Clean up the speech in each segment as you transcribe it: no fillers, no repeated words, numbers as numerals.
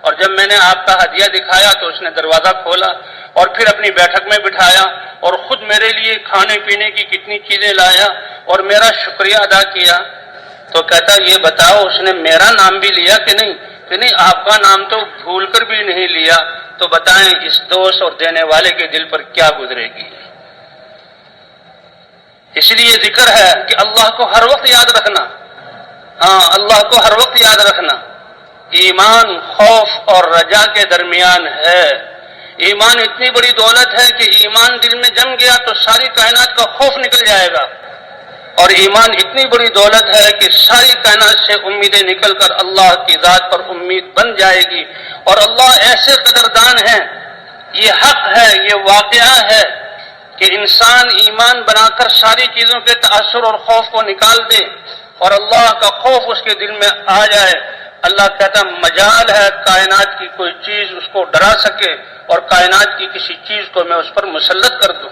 اور جب میں نے آپ کا ہدیہ دکھایا تو اس نے دروازہ کھولا اور پھر اپنی بیٹھک میں بٹھایا اور خود میرے لیے کھانے پینے کی کتنی چیزیں لایا اور میرا شکریہ ادا کیا۔ تو کہتا یہ بتاؤ اس نے میرا نام بھی لیا کہ نہیں؟ کہ نہیں، آپ کا نام تو بھول کر بھی نہیں لیا۔ تو بتائیں اس دوست اور دینے والے کے دل پر کیا گزرے گی؟ اس لیے ذکر ہے کہ اللہ کو ہر وقت یاد رکھنا، ہاں اللہ کو ہر وقت یاد رکھنا۔ ایمان خوف اور رجا کے درمیان ہے۔ ایمان اتنی بڑی دولت ہے کہ ایمان دل میں جم گیا تو ساری کائنات کا خوف نکل جائے گا، اور ایمان اتنی بڑی دولت ہے کہ ساری کائنات سے امیدیں نکل کر اللہ کی ذات پر امید بن جائے گی۔ اور اللہ ایسے قدردان ہیں، یہ حق ہے، یہ واقعہ ہے کہ انسان ایمان بنا کر ساری چیزوں کے تاثر اور خوف کو نکال دے اور اللہ کا خوف اس کے دل میں آ جائے۔ اللہ کہتا مجال ہے کائنات کی کوئی چیز اس کو ڈرا سکے اور کائنات کی کسی چیز کو میں اس پر مسلط کر دوں،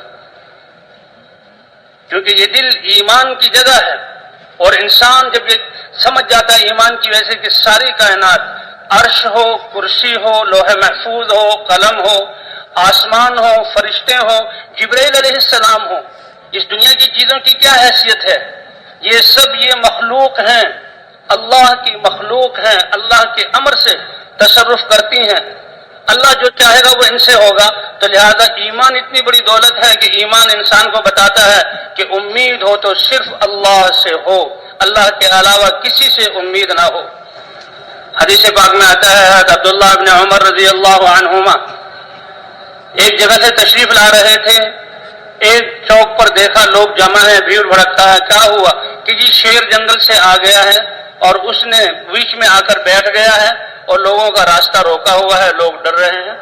کیونکہ یہ دل ایمان کی جگہ ہے۔ اور انسان جب یہ سمجھ جاتا ہے ایمان کی وجہ سے کہ ساری کائنات، عرش ہو، کرسی ہو، لوح محفوظ ہو، قلم ہو، آسمان ہو، فرشتے ہو، جبرائیل علیہ السلام ہو، اس دنیا کی چیزوں کی کیا حیثیت ہے؟ یہ سب یہ مخلوق ہیں، اللہ کی مخلوق ہیں، اللہ کے امر سے تصرف کرتی ہیں۔ اللہ جو چاہے گا وہ ان سے ہوگا۔ تو لہذا ایمان اتنی بڑی دولت ہے کہ ایمان انسان کو بتاتا ہے کہ امید ہو تو صرف اللہ سے ہو، اللہ کے علاوہ کسی سے امید نہ ہو۔ حدیث پاک میں آتا ہے حضرت عبداللہ ابن عمر رضی اللہ عنہما ایک جگہ سے تشریف لا رہے تھے، ایک چوک پر دیکھا لوگ جمع ہیں، بھیڑ بھڑکتا ہے، کیا ہوا کہ جی شیر جنگل سے آ گیا ہے اور اس نے بیچ میں آ کر بیٹھ گیا ہے اور لوگوں کا راستہ روکا ہوا ہے، لوگ ڈر رہے ہیں۔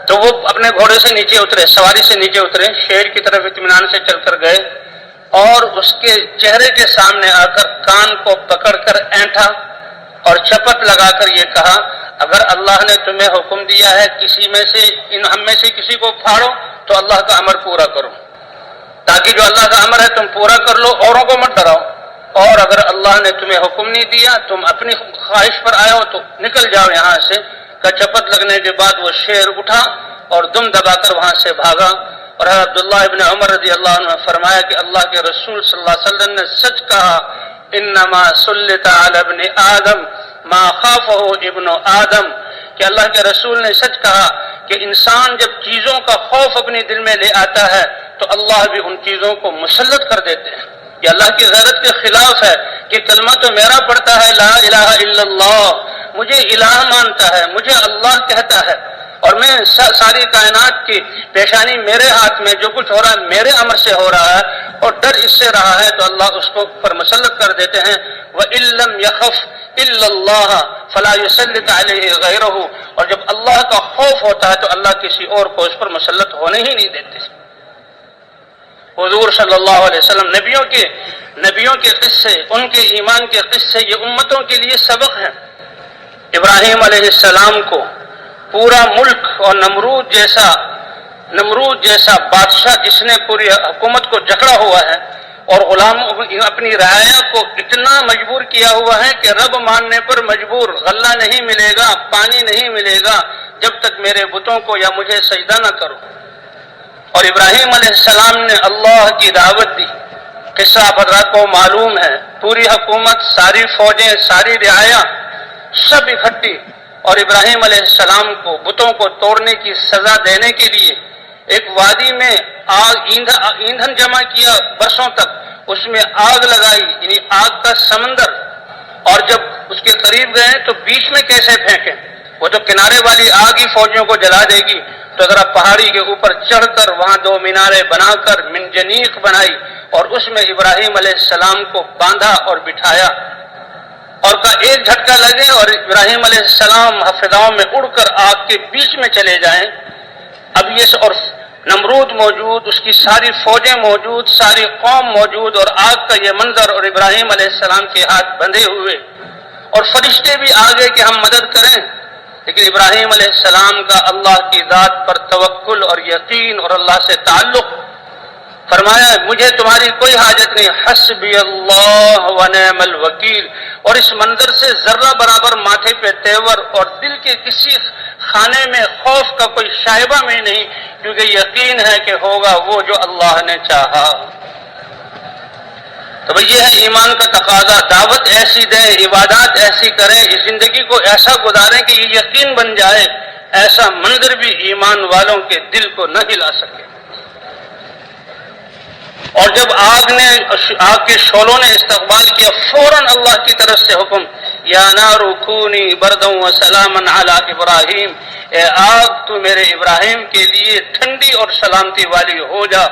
تو وہ اپنے گھوڑے سے نیچے اترے، سواری سے نیچے اترے، شیر کی طرف اطمینان سے چل کر گئے اور اس کے چہرے کے سامنے آ کر کان کو پکڑ کر اینٹھا اور چپت لگا کر یہ کہا اگر اللہ نے تمہیں حکم دیا ہے کسی میں سے ہم میں سے کسی کو پھاڑو تو اللہ کا امر پورا کرو، تاکہ جو اللہ کا امر ہے تم پورا کر لو، اوروں کو مت ڈراؤ، اور اگر اللہ نے تمہیں حکم نہیں دیا، تم اپنی خواہش پر آئے ہو تو نکل جاؤ یہاں سے۔ کا چپت لگنے کے بعد وہ شیر اٹھا اور دم دبا کر وہاں سے بھاگا۔ اور حضرت عبداللہ ابن عمر رضی اللہ عنہ نے فرمایا کہ اللہ کے رسول صلی اللہ علیہ وسلم نے سچ کہا، انما سلط علی ابن آدم ما خافہ ابن آدم، کہ اللہ کے رسول نے سچ کہا کہ انسان جب چیزوں کا خوف اپنے دل میں لے آتا ہے تو اللہ بھی ان چیزوں کو مسلط کر دیتے ہیں۔ یہ اللہ کی غیرت کے خلاف ہے کہ کلمہ تو میرا پڑھتا ہے لا الہ الا اللہ، مجھے الہ مانتا ہے، مجھے اللہ کہتا ہے، اور میں ساری کائنات کی پیشانی میرے ہاتھ میں، جو کچھ ہو رہا ہے میرے امر سے ہو رہا ہے، اور ڈر اس سے رہا ہے تو اللہ اس کو پر مسلط کر دیتے ہیں۔ وَإِن لَّمْ يَخَفْ إِلَّا اللَّهَ فَلَا يُسَلِّطْ عَلَيْهِ غَيْرَهُ، اور جب اللہ کا خوف ہوتا ہے تو اللہ کسی اور کو اس پر مسلط ہونے ہی نہیں دیتے۔ حضور صلی اللہ علیہ وسلم نبیوں کے قصے، ان کے ایمان کے قصے یہ امتوں کے لیے سبق ہیں۔ ابراہیم علیہ السلام کو پورا ملک اور نمرود جیسا بادشاہ جس نے پوری حکومت کو جکڑا ہوا ہے اور غلاموں اپنی رعایا کو اتنا مجبور کیا ہوا ہے کہ رب ماننے پر مجبور، غلہ نہیں ملے گا، پانی نہیں ملے گا جب تک میرے بتوں کو یا مجھے سجدہ نہ کرو۔ اور ابراہیم علیہ السلام نے اللہ کی دعوت دی، قصہ آپ حضرات کو معلوم ہے، پوری حکومت، ساری فوجیں، ساری رعایا سب اکٹھی، اور ابراہیم علیہ السلام کو بتوں کو توڑنے کی سزا دینے کے لیے ایک وادی میں ایندھن جمع کیا برسوں تک، اس میں آگ لگائی، یعنی آگ کا سمندر، اور جب اس کے قریب گئے تو بیچ میں کیسے پھینکیں، وہ تو کنارے والی آگ ہی فوجیوں کو جلا دے گی، تو ذرا پہاڑی کے اوپر چڑھ کر وہاں 2 میناریں بنا کر منجنیق بنائی اور اس میں ابراہیم علیہ السلام کو باندھا اور بٹھایا، اور کا ایک جھٹکا لگے اور ابراہیم علیہ السلام فضاؤں میں اڑ کر آگ کے بیچ میں چلے جائیں۔ اب یہ اور نمرود موجود، اس کی ساری فوجیں موجود، ساری قوم موجود، اور آگ کا یہ منظر، اور ابراہیم علیہ السلام کے ہاتھ بندھے ہوئے، اور فرشتے بھی آگے کہ ہم مدد کریں، لیکن ابراہیم علیہ السلام کا اللہ کی ذات پر توکل اور یقین اور اللہ سے تعلق، فرمایا مجھے تمہاری کوئی حاجت نہیں، حسبی اللہ و نعم الوکیل، اور اس منظر سے ذرہ برابر ماتھے پہ تیور اور دل کے کسی خانے میں خوف کا کوئی شائبہ میں نہیں، کیونکہ یقین ہے کہ ہوگا وہ جو اللہ نے چاہا۔ تو بھئی یہ ہے ایمان کا تقاضا، دعوت ایسی دیں، عبادات ایسی کریں، اس زندگی کو ایسا گزاریں کہ یہ یقین بن جائے، ایسا منظر بھی ایمان والوں کے دل کو نہ ہلا سکے۔ اور جب آگ کے شعلوں نے استقبال کیا، فوراً اللہ کی طرف سے حکم، یا نار کونی بردا وسلاما علی ابراہیم، اے آگ تو میرے ابراہیم کے لیے ٹھنڈی اور سلامتی والی ہو جا۔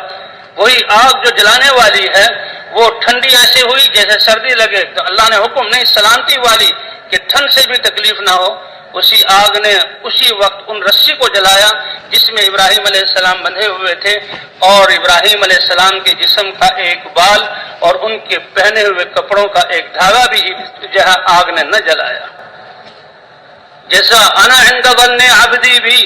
وہی آگ جو جلانے والی ہے وہ ٹھنڈی ایسے ہوئی جیسے سردی لگے، تو اللہ نے حکم نہیں، سلامتی والی کہ ٹھنڈ سے بھی تکلیف نہ ہو۔ اسی آگ نے اسی وقت ان رسی کو جلایا جس میں ابراہیم علیہ السلام بندھے ہوئے تھے، اور ابراہیم علیہ السلام کے جسم کا ایک بال اور ان کے پہنے ہوئے کپڑوں کا ایک دھاگا بھی جہاں آگ نے نہ جلایا۔ جیسا انا عند ظن عبدی بھی،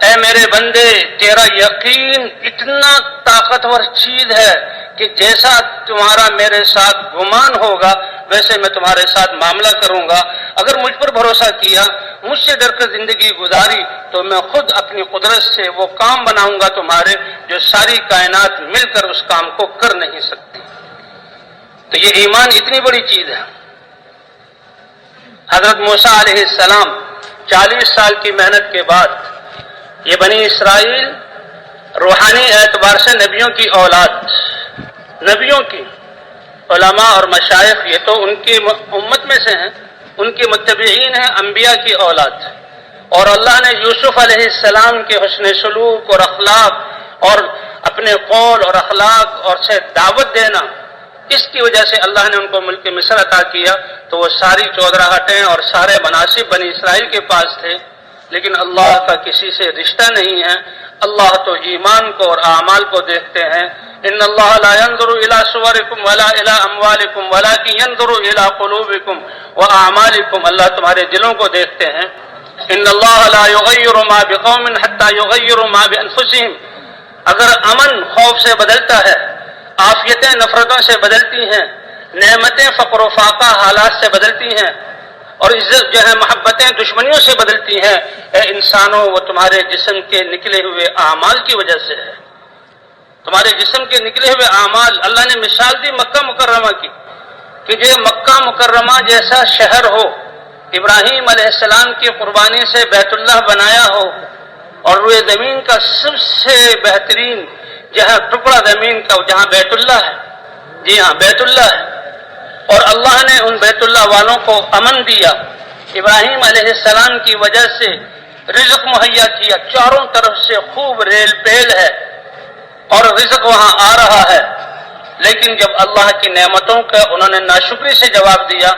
اے میرے بندے تیرا یقین اتنا طاقتور چیز ہے کہ جیسا تمہارا میرے ساتھ گمان ہوگا ویسے میں تمہارے ساتھ معاملہ کروں گا۔ اگر مجھ پر بھروسہ کیا، مجھ سے ڈر کر زندگی گزاری، تو میں خود اپنی قدرت سے وہ کام بناؤں گا تمہارے جو ساری کائنات مل کر اس کام کو کر نہیں سکتی۔ تو یہ ایمان اتنی بڑی چیز ہے۔ حضرت موسیٰ علیہ السلام 40 سال کی محنت کے بعد، یہ بنی اسرائیل روحانی اعتبار سے نبیوں کی اولاد، نبیوں کی علماء اور مشائخ یہ تو ان کی امت میں سے ہیں، ان کے متبعین ہیں، انبیاء کی اولاد۔ اور اللہ نے یوسف علیہ السلام کے حسن سلوک اور اخلاق اور اپنے قول اور اخلاق اور سے دعوت دینا، اس کی وجہ سے اللہ نے ان کو ملک مصر عطا کیا، تو وہ ساری چودراہٹیں اور سارے مناصب بنی اسرائیل کے پاس تھے، لیکن اللہ کا کسی سے رشتہ نہیں ہے۔ اللہ تو ایمان کو اور اعمال کو دیکھتے ہیں۔ ان اللہ لا ينظر الى صورکم ولا الى اموالکم ولکن ينظر الى قلوبکم واعمالکم، اللہ تمہارے دلوں کو دیکھتے ہیں۔ ان اللہ لا يغیر ما بقوم حتى يغیروا ما بانفسهم، اگر امن خوف سے بدلتا ہے، عافیتیں نفرتوں سے بدلتی ہیں، نعمتیں فقر و فاقہ حالات سے بدلتی ہیں، اور عزت جو ہے محبتیں دشمنیوں سے بدلتی ہیں، اے انسانوں وہ تمہارے جسم کے نکلے ہوئے اعمال کی وجہ سے ہے۔ تمہارے جسم کے نکلے ہوئے اعمال، اللہ نے مثال دی مکہ مکرمہ کی کہ یہ مکہ مکرمہ جیسا شہر ہو، ابراہیم علیہ السلام کی قربانی سے بیت اللہ بنایا ہو، اور روئے زمین کا سب سے بہترین جہاں ٹکڑا زمین کا جہاں بیت اللہ ہے، جی ہاں بیت اللہ ہے، اور اللہ نے ان بیت اللہ والوں کو امن دیا، ابراہیم علیہ السلام کی وجہ سے رزق مہیا کیا، چاروں طرف سے خوب ریل پیل ہے اور رزق وہاں آ رہا ہے، لیکن جب اللہ کی نعمتوں کا انہوں نے ناشکری سے جواب دیا،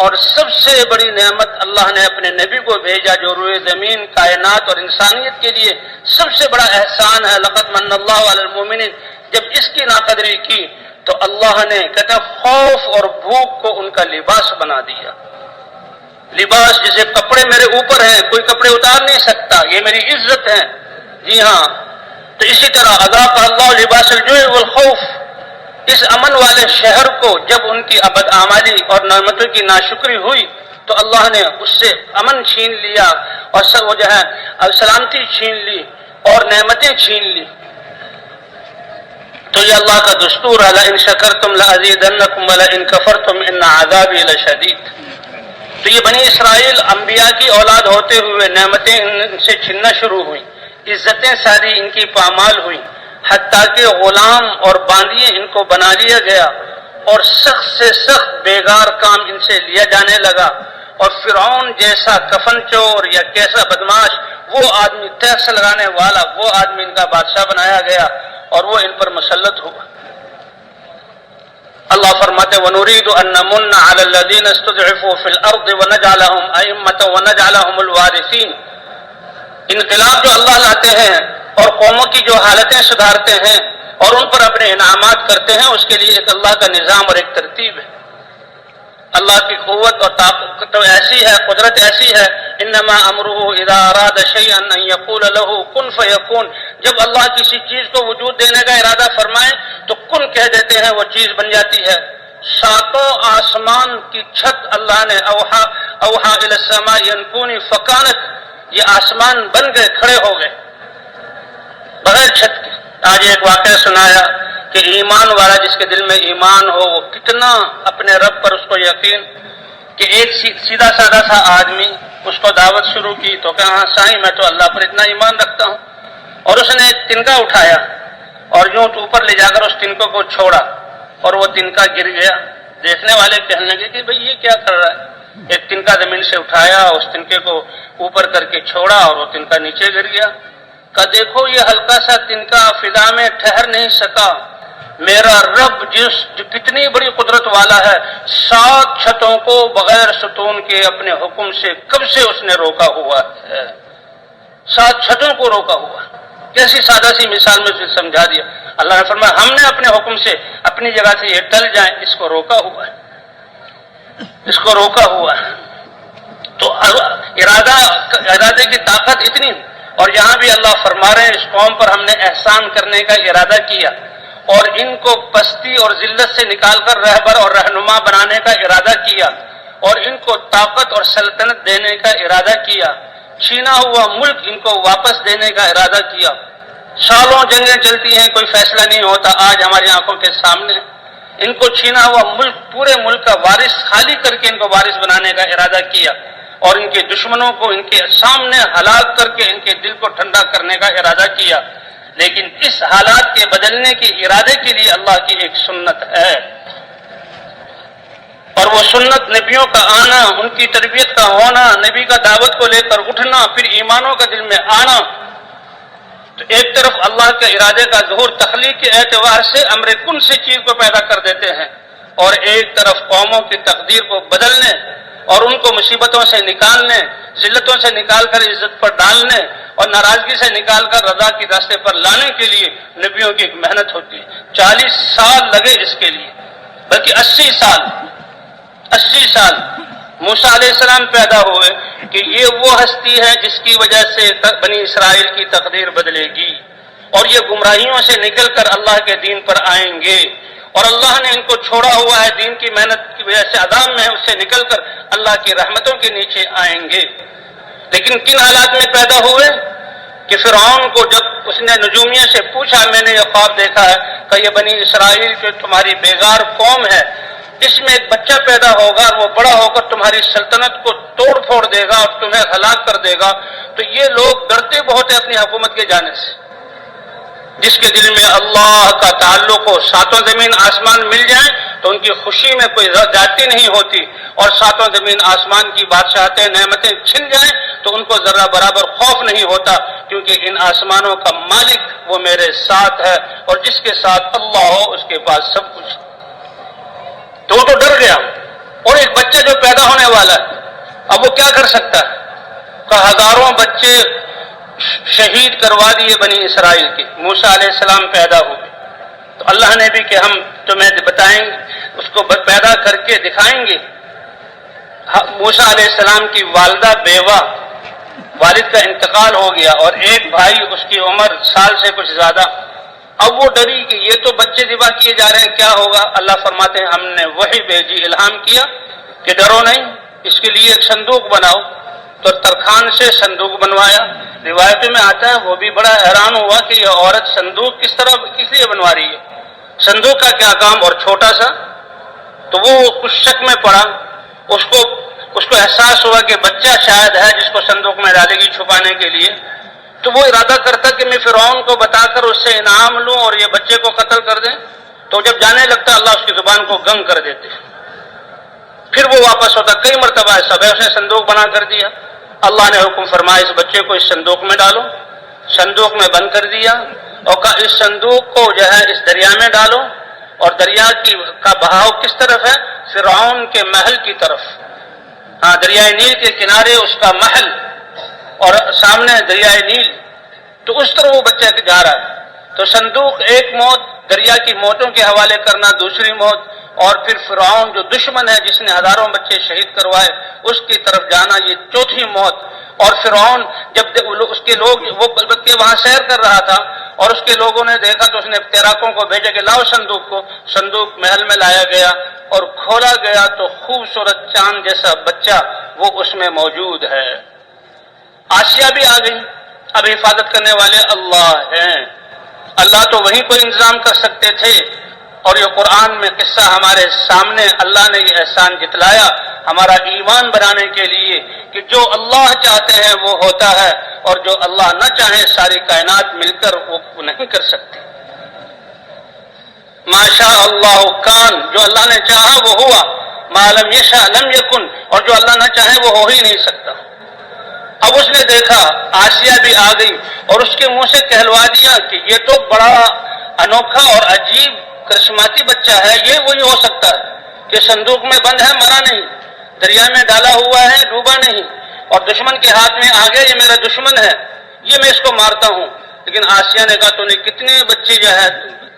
اور سب سے بڑی نعمت اللہ نے اپنے نبی کو بھیجا جو روئے زمین کائنات اور انسانیت کے لیے سب سے بڑا احسان ہے، لقد من اللہ علی المؤمنین، جب اس کی ناقدری کی تو اللہ نے کہتے ہیں خوف اور بھوک کو ان کا لباس بنا دیا۔ لباس جیسے کپڑے میرے اوپر ہیں، کوئی کپڑے اتار نہیں سکتا، یہ میری عزت ہے، جی ہاں، تو اسی طرح اذاق اللہ لباس الجوع والخوف، اس امن والے شہر کو جب ان کی بدعملی اور نعمتوں کی ناشکری ہوئی تو اللہ نے اس سے امن چھین لیا، اور وہ جو ہے سلامتی چھین لی اور نعمتیں چھین لی۔ تو یہ اللہ کا دستور ہے، لئن شکرتم لازیدنکم ولئن کفرتم ان عذابی لشدید۔ تو یہ بنی اسرائیل انبیاء کی اولاد ہوتے ہوئے نعمتیں ان سے چھننا شروع ہوئیں، عزتیں ساری ان کی پامال ہوئیں، حتیٰ کہ غلام اور باندیے ان کو بنا لیا گیا، اور سخت سے سخت بیگار کام ان سے لیا جانے لگا، اور فرعون جیسا کفن چور یا کیسا بدماش وہ آدمی، ٹیکس لگانے والا وہ آدمی ان کا بادشاہ بنایا گیا، اور وہ ان پر مسلط ہوا۔ اللہ فرماتے وَنُرِيدُ أَن نَّمُنَّ عَلَى الَّذِينَ اسْتُضْعِفُوا فِي الْأَرْضِ وَنَجْعَلَهُمْ أَئِمَّةً وَنَجْعَلَهُمُ الْوَارِثِينَ۔ انقلاب جو اللہ لاتے ہیں اور قوموں کی جو حالتیں سدھارتے ہیں اور ان پر اپنے انعامات کرتے ہیں، اس کے لیے ایک اللہ کا نظام اور ایک ترتیب ہے۔ اللہ کی قوت اور طاقت تو ایسی ہے، قدرت ایسی ہے، انما امرہ اذا اراد شیئا ان یقول له کن فیکون، جب اللہ کسی چیز کو وجود دینے کا ارادہ فرمائے تو کن کہہ دیتے ہیں، وہ چیز بن جاتی ہے۔ ساتوں آسمان کی چھت اللہ نے اوحا الی السماء ان کونی فکانت، یہ آسمان بن گئے، کھڑے ہو گئے بغیر چھت کے۔ آج ایک واقعہ سنایا کہ ایمان والا جس کے دل میں ایمان ہو وہ کتنا اپنے رب پر اس کو یقین، کہ ایک سیدھا سادہ سا آدمی اس کو دعوت شروع کی تو کہا ہاں سائیں میں تو اللہ پر اتنا ایمان رکھتا ہوں، اور اس نے ایک تنکا اٹھایا اور یوں اوپر لے جا کر اس تنکے کو چھوڑا اور وہ تنکا گر گیا۔ دیکھنے والے کہنے لگے کہ بھئی یہ کیا کر رہا ہے؟ ایک تنکا زمین سے اٹھایا، اس تنکے کو اوپر کر کے چھوڑا اور وہ تنکا نیچے گر گیا۔ کہا دیکھو یہ ہلکا سا تنکا فضا میں ٹھہر نہیں سکا، میرا رب جو کتنی بڑی قدرت والا ہے، 7 چھتوں کو بغیر ستون کے اپنے حکم سے کب سے اس نے روکا ہوا ہے، 7 چھتوں کو روکا ہوا۔ کیسی سادہ سی مثال میں اسے سمجھا دیا۔ اللہ نے فرمایا ہم نے اپنے حکم سے اپنی جگہ سے یہ ٹل جائیں، اس کو روکا ہوا ہے، اس کو روکا ہوا ہے۔ تو ارادے کی طاقت اتنی، اور یہاں بھی اللہ فرما رہے ہیں اس قوم پر ہم نے احسان کرنے کا ارادہ کیا اور ان کو پستی اور ذلت سے نکال کر رہبر اور رہنما بنانے کا ارادہ کیا اور ان کو طاقت اور سلطنت دینے کا ارادہ کیا، چھینا ہوا ملک ان کو واپس دینے کا ارادہ کیا۔ سالوں جنگیں چلتی ہیں، کوئی فیصلہ نہیں ہوتا، آج ہماری آنکھوں کے سامنے ان کو چھینا ہوا ملک، پورے ملک کا وارث خالی کر کے ان کو وارث بنانے کا ارادہ کیا اور ان کے دشمنوں کو ان کے سامنے ہلاک کر کے ان کے دل کو ٹھنڈا کرنے کا ارادہ کیا۔ لیکن اس حالات کے بدلنے کے ارادے کے لیے اللہ کی ایک سنت ہے، اور وہ سنت نبیوں کا آنا، ان کی تربیت کا ہونا، نبی کا دعوت کو لے کر اٹھنا، پھر ایمانوں کا دل میں آنا۔ تو ایک طرف اللہ کے ارادے کا ظہور تخلیق کے اعتبار سے امر کن سے چیز کو پیدا کر دیتے ہیں، اور ایک طرف قوموں کی تقدیر کو بدلنے اور ان کو مصیبتوں سے نکالنے، ذلتوں سے نکال کر عزت پر ڈالنے اور ناراضگی سے نکال کر رضا کی راستے پر لانے کے لیے نبیوں کی ایک محنت ہوتی ہے۔ 40 سال لگے اس کے لیے، بلکہ 80 سال موسیٰ علیہ السلام پیدا ہوئے کہ یہ وہ ہستی ہے جس کی وجہ سے بنی اسرائیل کی تقدیر بدلے گی اور یہ گمراہیوں سے نکل کر اللہ کے دین پر آئیں گے، اور اللہ نے ان کو چھوڑا ہوا ہے دین کی محنت کی وجہ سے عذاب میں ہے، اس سے نکل کر اللہ کی رحمتوں کے نیچے آئیں گے۔ لیکن کن حالات میں پیدا ہوئے کہ فرعون کو جب اس نے نجومیہ سے پوچھا میں نے یہ خواب دیکھا ہے کہ یہ بنی اسرائیل جو تمہاری بیگار قوم ہے اس میں ایک بچہ پیدا ہوگا اور وہ بڑا ہو کر تمہاری سلطنت کو توڑ پھوڑ دے گا اور تمہیں ہلاک کر دے گا، تو یہ لوگ ڈرتے بہت ہیں اپنی حکومت کے جانے سے۔ جس کے دل میں اللہ کا تعلق ہو، 7 زمین آسمان مل جائیں تو ان کی خوشی میں کوئی زیادتی نہیں ہوتی، اور 7 زمین آسمان کی بادشاہتیں نعمتیں چھن جائیں تو ان کو ذرہ برابر خوف نہیں ہوتا، کیونکہ ان آسمانوں کا مالک وہ میرے ساتھ ہے، اور جس کے ساتھ اللہ ہو اس کے پاس سب کچھ۔ تو وہ تو ڈر گیا، اور ایک بچہ جو پیدا ہونے والا ہے اب وہ کیا کر سکتا ہے؟ کہ ہزاروں بچے شہید کروا دیے بنی اسرائیل کے، موسیٰ علیہ السلام پیدا ہوئے تو اللہ نے بھی کہ ہم تمہیں بتائیں گے، اس کو پیدا کر کے دکھائیں گے۔ موسیٰ علیہ السلام کی والدہ بیوہ، والد کا انتقال ہو گیا اور ایک بھائی اس کی عمر سال سے کچھ زیادہ، اب وہ ڈری کہ یہ تو بچے ذبح کیے جا رہے ہیں، کیا ہوگا؟ اللہ فرماتے ہیں ہم نے وحی بھیجی، الہام کیا کہ ڈرو نہیں، اس کے لیے ایک صندوق بناؤ، تو ترخان سے صندوق بنوایا۔ روایتوں میں آتا ہے وہ بھی بڑا حیران ہوا کہ یہ عورت صندوق کس لیے بنوا رہی ہے، صندوق کا کیا کام، اور چھوٹا سا۔ تو وہ کچھ شک میں پڑا، اس کو احساس ہوا کہ بچہ شاید ہے جس کو صندوق میں ڈالے گی چھپانے کے لیے، تو وہ ارادہ کرتا کہ میں فرعون کو بتا کر اس سے انعام لوں اور یہ بچے کو قتل کر دیں، تو جب جانے لگتا اللہ اس کی زبان کو گنگ کر دیتے، پھر وہ واپس ہوتا۔ کئی مرتبہ ایسا ہے، اس نے صندوق بنا کر دیا، اللہ نے حکم فرمایا اس بچے کو اس صندوق میں ڈالو، صندوق میں بند کر دیا، اور کہا اس صندوق کو جو ہے اس دریا میں ڈالو، اور دریا کا بہاؤ کس طرف ہے؟ فرعون کے محل کی طرف، ہاں دریائے نیل کے کنارے اس کا محل اور سامنے دریائے نیل، تو اس طرح وہ بچہ جا رہا ہے۔ تو صندوق ایک موت، دریا کی موتوں کے حوالے کرنا دوسری موت، اور پھر فرعون جو دشمن ہے جس نے ہزاروں بچے شہید کروائے اس کی طرف جانا، یہ چوتھی موت۔ اور فرعون جب اس کے لوگ، وہ بلکہ وہاں سیر کر رہا تھا اور اس کے لوگوں نے دیکھا تو اس نے تیراکوں کو بھیجا کہ لاؤ صندوق کو۔ صندوق محل میں لایا گیا اور کھولا گیا تو خوبصورت چاند جیسا بچہ وہ اس میں موجود ہے۔ آسیہ بھی آ گئی۔ اب حفاظت کرنے والے اللہ ہیں، اللہ تو وہیں کوئی انتظام کر سکتے تھے، اور یہ قرآن میں قصہ ہمارے سامنے اللہ نے یہ احسان جتلایا ہمارا ایمان بنانے کے لیے کہ جو اللہ چاہتے ہیں وہ ہوتا ہے، اور جو اللہ نہ چاہے ساری کائنات مل کر وہ نہیں کر سکتی۔ ما شاء اللہ کان، جو اللہ نے چاہا وہ ہوا، ما لم یشاء لم یکن، اور جو اللہ نہ چاہے وہ ہو ہی نہیں سکتا۔ اب اس نے دیکھا آسیہ بھی آ گئی اور اس کے منہ سے کہلوا دیا کہ یہ تو بڑا انوکھا اور عجیب کرشماتی بچہ ہے، یہ وہی ہو سکتا ہے کہ صندوق میں بند ہے، مرا نہیں، دریا میں ڈالا ہوا ہے، ڈوبا نہیں، اور دشمن کے ہاتھ میں آ گیا، یہ میرا دشمن ہے، یہ میں اس کو مارتا ہوں۔ لیکن آسیہ نے کہا تو نے کتنے بچے جو ہے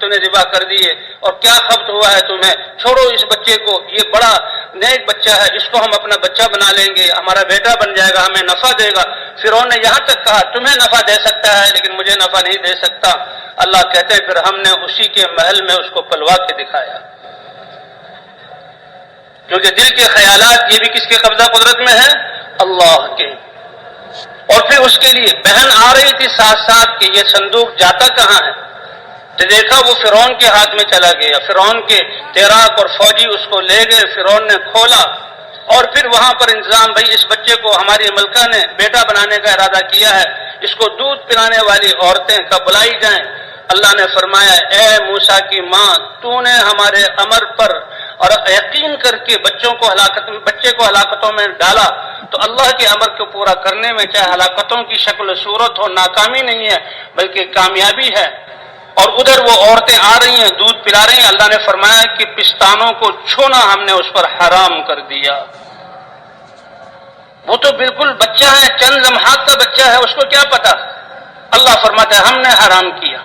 تو نے ذبح کر دیے اور کیا خبط ہوا ہے تمہیں، چھوڑو اس بچے کو، یہ بڑا نیک بچہ ہے، اس کو ہم اپنا بچہ بنا لیں گے، ہمارا بیٹا بن جائے گا، ہمیں نفع دے گا۔ فرعون نے یہاں تک کہا تمہیں نفع دے سکتا ہے لیکن مجھے نفع نہیں دے سکتا۔ اللہ کہتے ہیں پھر ہم نے اسی کے محل میں اس کو پلوا کے دکھایا، کیونکہ دل کے خیالات یہ بھی کس کے قبضہ قدرت میں ہے؟ اللہ کے۔ اور پھر اس کے لیے بہن آ رہی تھی ساتھ ساتھ کہ یہ صندوق جاتا کہاں ہے، تو دیکھا وہ فرعون کے ہاتھ میں چلا گیا، فرعون کے تیراک اور فوجی اس کو لے گئے، فرعون نے کھولا اور پھر وہاں پر انتظام، بھائی اس بچے کو ہماری ملکہ نے بیٹا بنانے کا ارادہ کیا ہے، اس کو دودھ پلانے والی عورتیں کب بلائی جائیں۔ اللہ نے فرمایا اے موسیٰ کی ماں، تو نے ہمارے امر پر اور یقین کر کے بچے کو ہلاکتوں میں ڈالا، تو اللہ کے امر کو پورا کرنے میں چاہے ہلاکتوں کی شکل و صورت ہو، ناکامی نہیں ہے بلکہ کامیابی ہے۔ اور ادھر وہ عورتیں آ رہی ہیں، دودھ پلا رہی ہیں، اللہ نے فرمایا کہ پستانوں کو چھونا ہم نے اس پر حرام کر دیا۔ وہ تو بالکل بچہ ہے، چند لمحات کا بچہ ہے، اس کو کیا پتا، اللہ فرماتا ہے ہم نے حرام کیا۔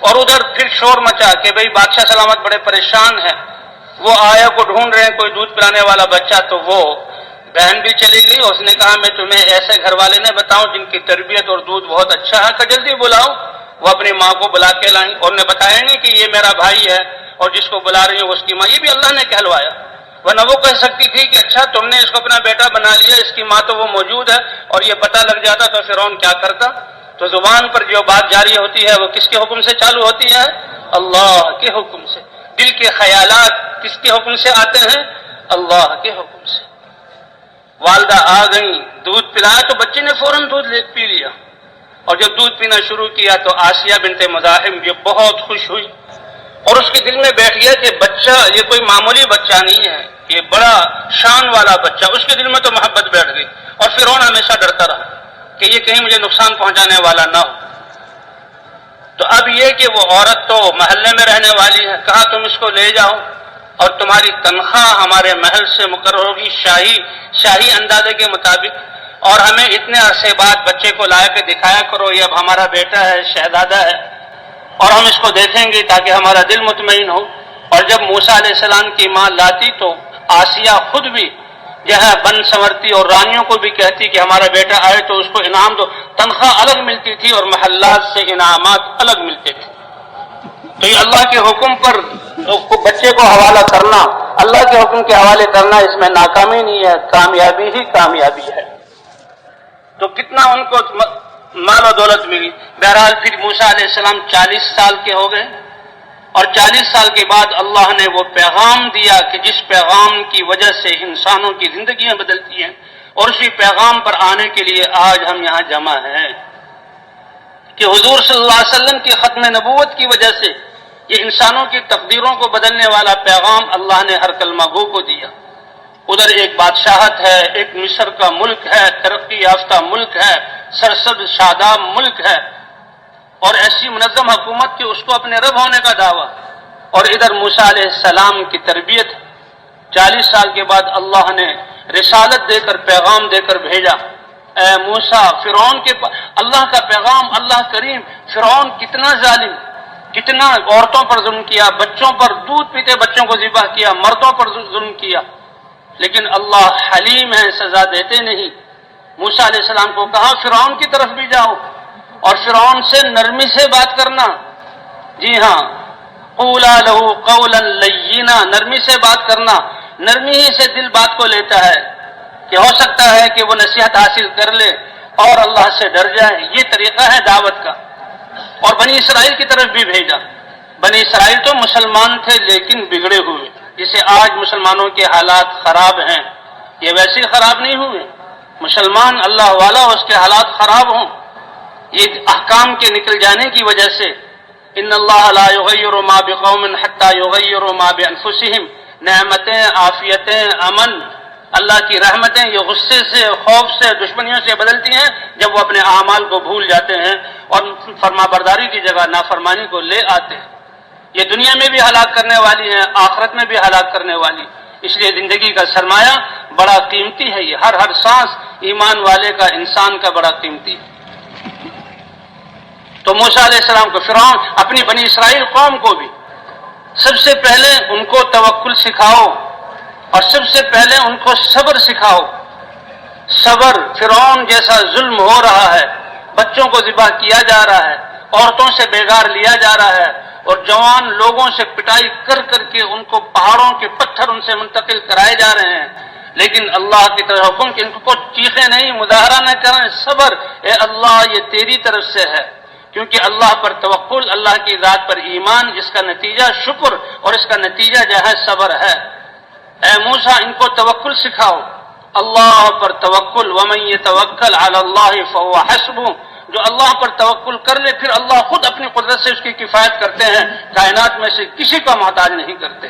اور ادھر پھر شور مچا کہ بھئی بادشاہ سلامت بڑے پریشان ہیں، وہ آیا کو ڈھونڈ رہے ہیں کوئی دودھ پلانے والا بچہ، تو وہ بہن بھی چلی گئی، اس نے کہا میں تمہیں ایسے گھر والے نے بتاؤں جن کی تربیت اور دودھ بہت اچھا ہے، کہ جلدی بلاؤ۔ وہ اپنی ماں کو بلا کے لائیں اور نے بتایا نہیں کہ یہ میرا بھائی ہے اور جس کو بلا رہی ہوں اس کی ماں، یہ بھی اللہ نے کہلوایا، ورنہ وہ کہہ سکتی تھی کہ اچھا تم نے اس کو اپنا بیٹا بنا لیا، اس کی ماں تو وہ موجود ہے، اور یہ پتہ لگ جاتا تو فرعون کیا کرتا۔ تو زبان پر جو بات جاری ہوتی ہے وہ کس کے حکم سے چالو ہوتی ہے؟ اللہ کے حکم سے۔ دل کے خیالات کس کے حکم سے آتے ہیں؟ اللہ کے حکم سے۔ والدہ آ گئیں، دودھ پلایا تو بچے نے فوراً دودھ پی لیا، اور جب دودھ پینا شروع کیا تو آسیہ بنت مزاحم یہ بہت خوش ہوئی، اور اس کے دل میں بیٹھ گیا کہ بچہ یہ کوئی معمولی بچہ نہیں ہے، یہ بڑا شان والا بچہ۔ اس کے دل میں تو محبت بیٹھ گئی، اور فرعون ہمیشہ ڈرتا رہا کہ یہ کہیں مجھے نقصان پہنچانے والا نہ ہو۔ تو اب یہ کہ وہ عورت تو محلے میں رہنے والی ہے، کہا تم اس کو لے جاؤ اور تمہاری تنخواہ ہمارے محل سے مقرر ہوگی شاہی اندازے کے مطابق، اور ہمیں اتنے عرصے بعد بچے کو لا کے دکھایا کرو، یہ اب ہمارا بیٹا ہے، شہزادہ ہے، اور ہم اس کو دیکھیں گے تاکہ ہمارا دل مطمئن ہو۔ اور جب موسیٰ علیہ السلام کی ماں لاتی تو آسیہ خود بھی جو ہے بن سنورتی اور رانیوں کو بھی کہتی کہ ہمارا بیٹا آئے تو اس کو انعام دو، تنخواہ الگ ملتی تھی اور محلات سے انعامات الگ ملتے تھے۔ تو یہ اللہ کے حکم پر بچے کو حوالہ کرنا، اللہ کے حکم کے حوالے کرنا، اس میں ناکامی نہیں ہے، کامیابی ہی کامیابی ہے۔ تو کتنا ان کو مال و دولت ملی۔ بہرحال پھر موسیٰ علیہ السلام 40 سال کے ہو گئے، اور 40 سال کے بعد اللہ نے وہ پیغام دیا کہ جس پیغام کی وجہ سے انسانوں کی زندگیاں بدلتی ہیں، اور اسی پیغام پر آنے کے لیے آج ہم یہاں جمع ہیں کہ حضور صلی اللہ علیہ وسلم کی ختم نبوت کی وجہ سے یہ انسانوں کی تقدیروں کو بدلنے والا پیغام اللہ نے ہر کلمہ گو کو دیا۔ ادھر ایک بادشاہت ہے، ایک مصر کا ملک ہے، ترقی یافتہ ملک ہے، سرسبز شاداب ملک ہے، اور ایسی منظم حکومت کہ اس کو اپنے رب ہونے کا دعویٰ، اور ادھر موسیٰ علیہ السلام کی تربیت۔ 40 سال کے بعد اللہ نے رسالت دے کر، پیغام دے کر بھیجا، اے موسیٰ، فرعون کے اللہ کا پیغام، اللہ کریم فرعون کتنا ظالم، کتنا عورتوں پر ظلم کیا، بچوں پر، دودھ پیتے بچوں کو ذبح کیا، مردوں پر ظلم کیا، لیکن اللہ حلیم ہے، سزا دیتے نہیں۔ موسیٰ علیہ السلام کو کہا فرعون کی طرف بھی جاؤ اور فرعون سے نرمی سے بات کرنا۔ جی ہاں، قولا لہ قولا لینا، نرمی سے بات کرنا، نرمی ہی سے دل بات کو لیتا ہے کہ ہو سکتا ہے کہ وہ نصیحت حاصل کر لے اور اللہ سے ڈر جائے۔ یہ طریقہ ہے دعوت کا۔ اور بنی اسرائیل کی طرف بھی بھیجا۔ بنی اسرائیل تو مسلمان تھے لیکن بگڑے ہوئے، جسے آج مسلمانوں کے حالات خراب ہیں، یہ ویسے خراب نہیں ہوئے۔ مسلمان اللہ والا اس کے حالات خراب ہوں، یہ احکام کے نکل جانے کی وجہ سے۔ ان اللہ لا یغیر ما بقوم حتی یغیروا ما بانفسہم، نعمتیں، عافیتیں، امن، اللہ کی رحمتیں یہ غصے سے، خوف سے، دشمنیوں سے بدلتی ہیں جب وہ اپنے اعمال کو بھول جاتے ہیں اور فرما برداری کی جگہ نافرمانی کو لے آتے ہیں۔ یہ دنیا میں بھی ہلاک کرنے والی ہیں، آخرت میں بھی ہلاک کرنے والی۔ اس لیے زندگی کا سرمایہ بڑا قیمتی ہے، یہ ہر سانس ایمان والے کا، انسان کا بڑا قیمتی ہے۔ تو موسیٰ علیہ السلام کو فرعون اپنی بنی اسرائیل قوم کو بھی سب سے پہلے ان کو توکل سکھاؤ اور سب سے پہلے ان کو صبر سکھاؤ۔ صبر، فرعون جیسا ظلم ہو رہا ہے، بچوں کو ذبح کیا جا رہا ہے، عورتوں سے بیگار لیا جا رہا ہے اور جوان لوگوں سے پٹائی کر کر کے ان کو پہاڑوں کے پتھر ان سے منتقل کرائے جا رہے ہیں، لیکن اللہ کی طرف حکم کہ ان کو چیخیں نہیں، مظاہرہ نہ کریں، صبر، اے اللہ یہ تیری طرف سے ہے، کیونکہ اللہ پر توکل، اللہ کی ذات پر ایمان، اس کا نتیجہ شکر اور اس کا نتیجہ جو ہے صبر ہے۔ اے موسیٰ ان کو توکل سکھاؤ، اللہ پر توکل، ومن یتوکل علی اللہ فہو حسبہ، جو اللہ پر توکل کر لے پھر اللہ خود اپنی قدرت سے اس کی کفایت کرتے ہیں، کائنات میں سے کسی کا محتاج نہیں کرتے۔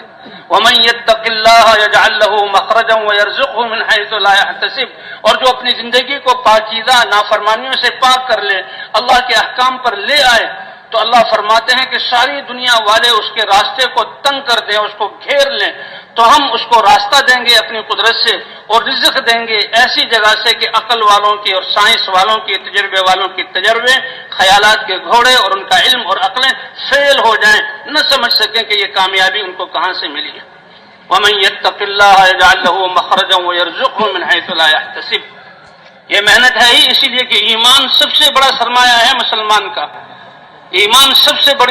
ومن یتق اللہ یجعل لہ مخرجا ویرزقہ من حیث لا یحتسب، اور جو اپنی زندگی کو پاکیزہ نافرمانیوں سے پاک کر لے، اللہ کے احکام پر لے آئے، تو اللہ فرماتے ہیں کہ ساری دنیا والے اس کے راستے کو تنگ کر دیں، اس کو گھیر لیں، تو ہم اس کو راستہ دیں گے اپنی قدرت سے اور رزق دیں گے ایسی جگہ سے کہ عقل والوں کی اور سائنس والوں کی، تجربے والوں کی تجربے، خیالات کے گھوڑے اور ان کا علم اور عقلیں فیل ہو جائیں، نہ سمجھ سکیں کہ یہ کامیابی ان کو کہاں سے ملی ہے۔ وَمَن يَتَّقِ اللَّهَ يَجْعَل لَّهُ مَخْرَجًا وَيَرْزُقْهُ مِنْ حَيْثُ لَا يَحْتَسِبُ۔ یہ محنت ہے ہی، اسی لیے کہ ایمان سب سے بڑا سرمایہ ہے مسلمان کا، ایمان سب سے بڑی